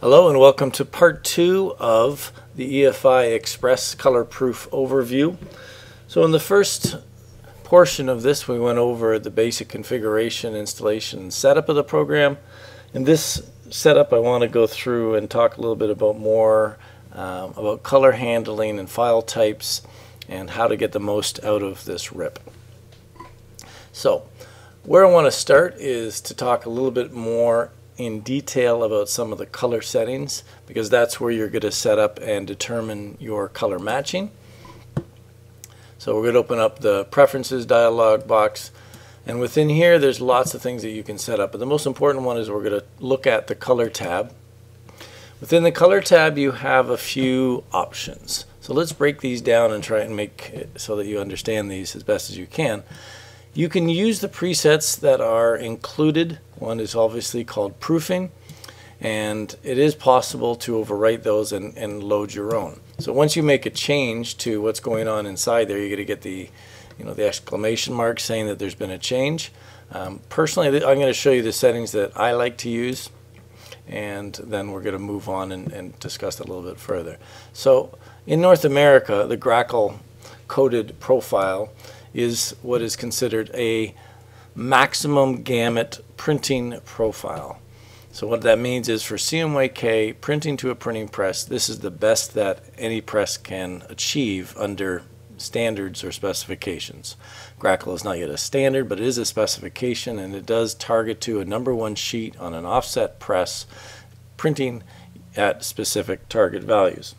Hello and welcome to part 2 of the EFI Express color proof overview. So in the first portion of this we went over the basic configuration, installation, and setup of the program. In this setup I want to go through and talk a little bit about about color handling and file types and how to get the most out of this RIP. So where I want to start is to talk a little bit more in detail about some of the color settings, because that's where you're going to set up and determine your color matching. So we're going to open up the preferences dialog box, and within here there's lots of things that you can set up, but the most important one is we're going to look at the color tab. Within the color tab you have a few options, so let's break these down and try and make it so that you understand these as best as you can. You can use the presets that are included. One is obviously called proofing, and it is possible to overwrite those and load your own. So once you make a change to what's going on inside there, you're going to get the exclamation mark saying that there's been a change. Personally, I'm going to show you the settings that I like to use, and then we're going to move on and discuss that a little bit further. So in North America, the Grackle coded profile is what is considered a maximum gamut printing profile. So what that means is for CMYK printing to a printing press, this is the best that any press can achieve under standards or specifications. Grackle is not yet a standard, but it is a specification, and it does target to a #1 sheet on an offset press, printing at specific target values.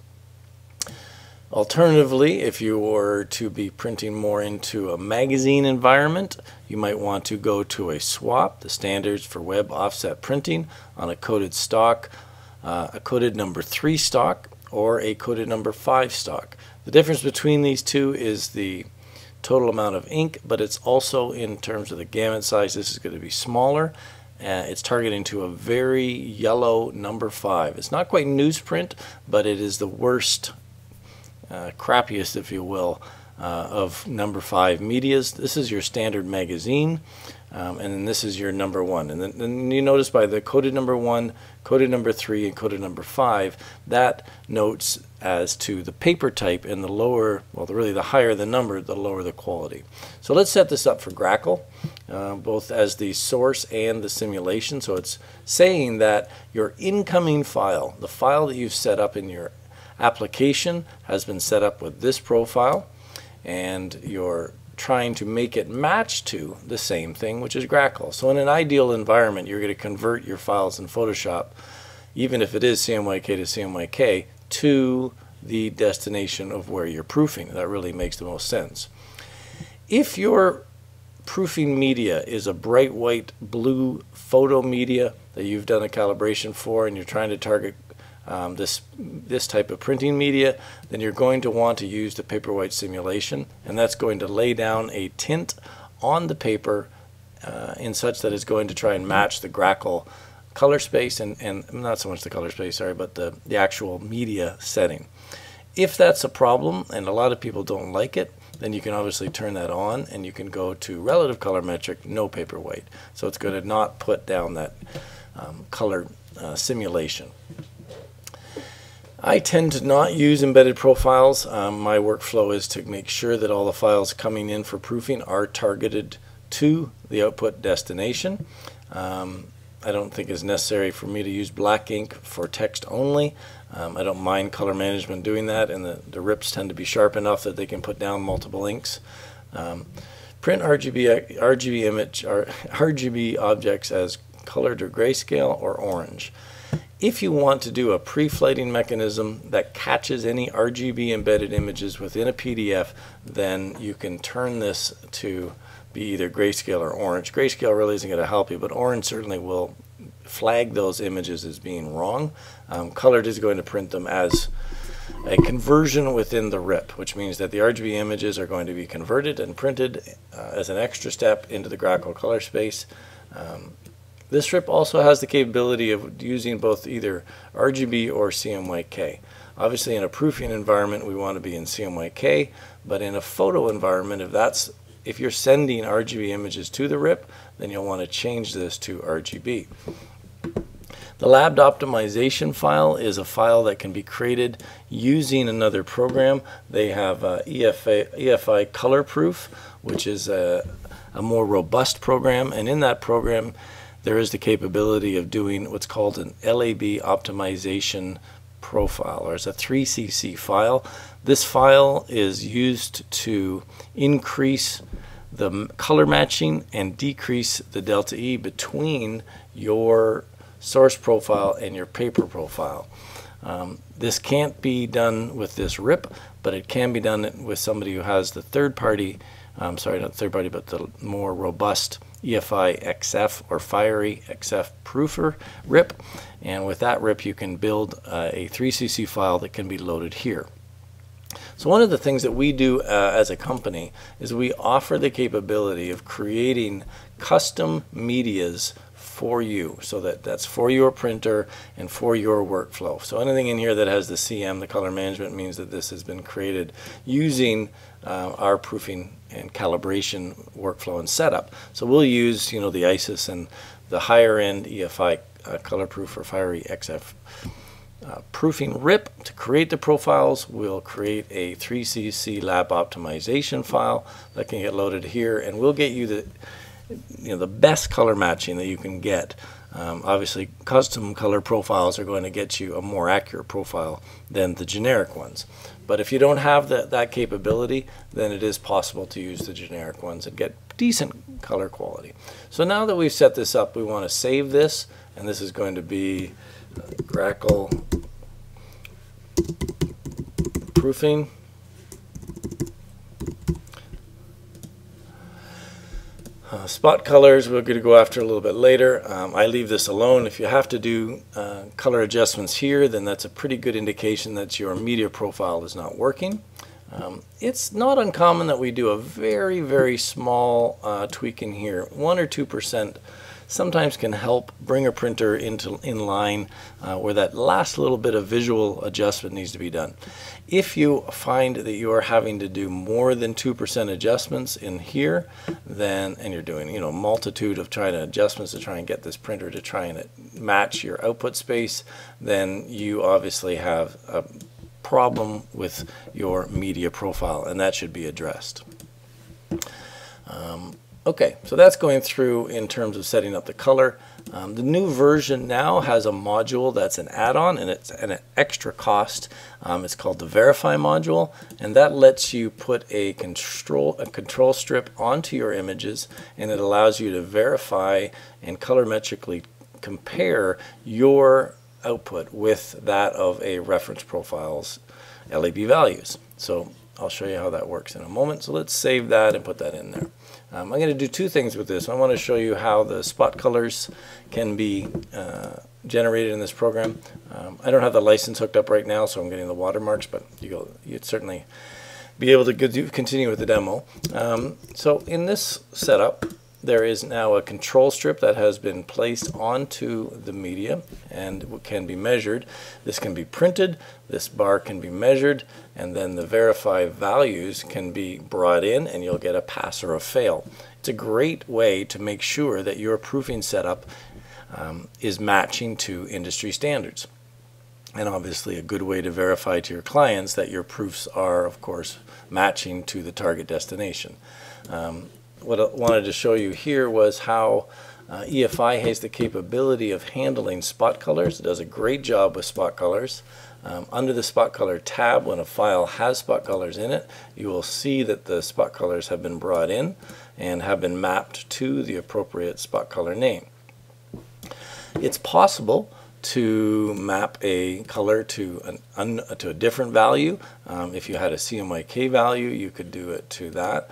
Alternatively, if you were to be printing more into a magazine environment, you might want to go to a swap, the standards for web offset printing, on a coded stock, a coded #3 stock, or a coded #5 stock. The difference between these two is the total amount of ink, but it's also in terms of the gamut size. This is going to be smaller. It's targeting to a very yellow #5. It's not quite newsprint, but it is the worst, crappiest, if you will, of #5 medias. This is your standard magazine, and then this is your #1. And then you notice by the coded #1, coded #3, and coded #5, that notes as to the paper type, and the lower, well, really the higher the number, the lower the quality. So let's set this up for Grackle, both as the source and the simulation. So it's saying that your incoming file, the file that you've set up in your application, has been set up with this profile, and you're trying to make it match to the same thing, which is Grackle. So in an ideal environment, you're going to convert your files in Photoshop, even if it is CMYK to CMYK, to the destination of where you're proofing. That really makes the most sense. If your proofing media is a bright white blue photo media that you've done a calibration for, and you're trying to target this type of printing media, then you're going to want to use the Paperwhite simulation, and that's going to lay down a tint on the paper in such that it's going to try and match the Grackle color space, and not so much the color space, sorry, but the actual media setting. If that's a problem, and a lot of people don't like it, then you can obviously turn that on, and you can go to relative color metric, no Paperwhite. So it's going to not put down that color simulation. I tend to not use embedded profiles. My workflow is to make sure that all the files coming in for proofing are targeted to the output destination. I don't think it's necessary for me to use black ink for text only. I don't mind color management doing that, and the RIPs tend to be sharp enough that they can put down multiple inks. Print RGB objects as colored or grayscale or orange. If you want to do a pre-flighting mechanism that catches any RGB embedded images within a PDF, then you can turn this to be either grayscale or orange. Grayscale really isn't going to help you, but orange certainly will flag those images as being wrong. Colored is going to print them as a conversion within the RIP, which means that the RGB images are going to be converted and printed as an extra step into the Grackle color space. This RIP also has the capability of using both either RGB or CMYK. Obviously in a proofing environment we want to be in CMYK, but in a photo environment, if you're sending RGB images to the RIP, then you'll want to change this to RGB. The lab optimization file is a file that can be created using another program. They have EFI Color Proof, which is a more robust program, and in that program there is the capability of doing what's called an LAB optimization profile, or it's a 3cc file. This file is used to increase the color matching and decrease the delta E between your source profile and your paper profile. This can't be done with this RIP, but it can be done with somebody who has the third-party, sorry, not third-party, but the more robust EFI XF or Fiery XF Proofer RIP. And with that RIP, you can build a 3cc file that can be loaded here. So one of the things that we do as a company is we offer the capability of creating custom medias for you, so that's for your printer and for your workflow. So anything in here that has the CM, the color management, means that this has been created using our proofing and calibration workflow and setup. So we'll use, you know, the ISIS and the higher end EFI color proof or Fiery XF proofing RIP to create the profiles. We'll create a 3cc lab optimization file that can get loaded here, and we'll get you the best color matching that you can get. Obviously, custom color profiles are going to get you a more accurate profile than the generic ones. But if you don't have that capability, then it is possible to use the generic ones and get decent color quality. So now that we've set this up, we want to save this, and this is going to be Grackle Proofing. Spot colors we're going to go after a little bit later. I leave this alone. If you have to do color adjustments here, then that's a pretty good indication that your media profile is not working. It's not uncommon that we do a very, very small tweak in here. 1 or 2% sometimes can help bring a printer in line where that last little bit of visual adjustment needs to be done. If you find that you are having to do more than 2% adjustments in here, then, and you're doing, you know, multitude of adjustments to try and get this printer to try and match your output space, then you obviously have a problem with your media profile, and that should be addressed. Okay, so that's going through in terms of setting up the color. The new version now has a module that's an add-on, and it's an extra cost. It's called the Verify module, and that lets you put a control strip onto your images, and it allows you to verify and colorimetrically compare your output with that of a reference profile's LAB values. So I'll show you how that works in a moment. So let's save that and put that in there. I'm going to do two things with this. I want to show you how the spot colors can be generated in this program. I don't have the license hooked up right now, so I'm getting the watermarks, but you'd certainly be able to continue with the demo. So in this setup, there is now a control strip that has been placed onto the media and can be measured. This can be printed, this bar can be measured, and then the verify values can be brought in, and you'll get a pass or a fail. It's a great way to make sure that your proofing setup is matching to industry standards. And obviously a good way to verify to your clients that your proofs are, of course, matching to the target destination. What I wanted to show you here was how EFI has the capability of handling spot colors. It does a great job with spot colors. Under the spot color tab, when a file has spot colors in it, you will see that the spot colors have been brought in and have been mapped to the appropriate spot color name. It's possible to map a color to a different value. If you had a CMYK value, you could do it to that,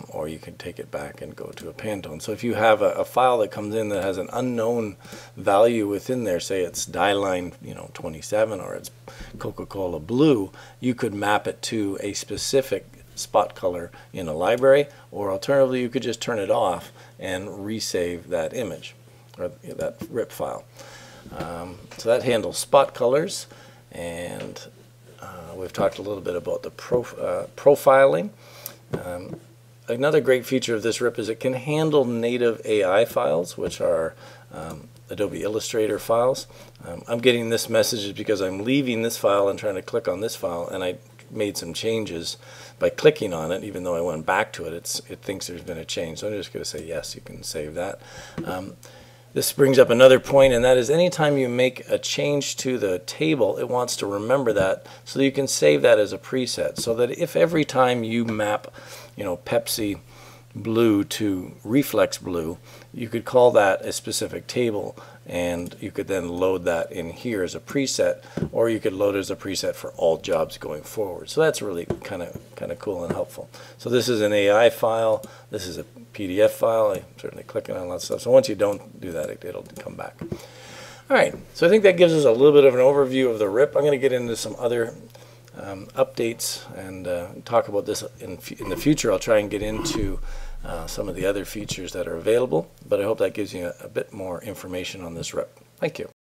or you could take it back and go to a Pantone. So if you have a file that comes in that has an unknown value within there, say it's dye line 27 or it's Coca-Cola blue, you could map it to a specific spot color in a library, or alternatively you could just turn it off and resave that image or that RIP file. So that handles spot colors, and we've talked a little bit about the profiling. Another great feature of this RIP is it can handle native AI files, which are Adobe Illustrator files. I'm getting this message because I'm leaving this file and trying to click on this file, and I made some changes by clicking on it. Even though I went back to it, it thinks there's been a change. So I'm just going to say yes, you can save that. This brings up another point, and that is anytime you make a change to the table, it wants to remember that, so that you can save that as a preset, so that if every time you map, Pepsi blue to reflex blue, you could call that a specific table, and you could then load that in here as a preset, or you could load it as a preset for all jobs going forward. So that's really kind of cool and helpful. So this is an AI file, this is a PDF file. I'm certainly clicking on lots of stuff. So once you don't do that, it'll come back. All right, so I think that gives us a little bit of an overview of the RIP. I'm going to get into some other updates and talk about this in the future. I'll try and get into some of the other features that are available, but I hope that gives you a bit more information on this RIP. Thank you.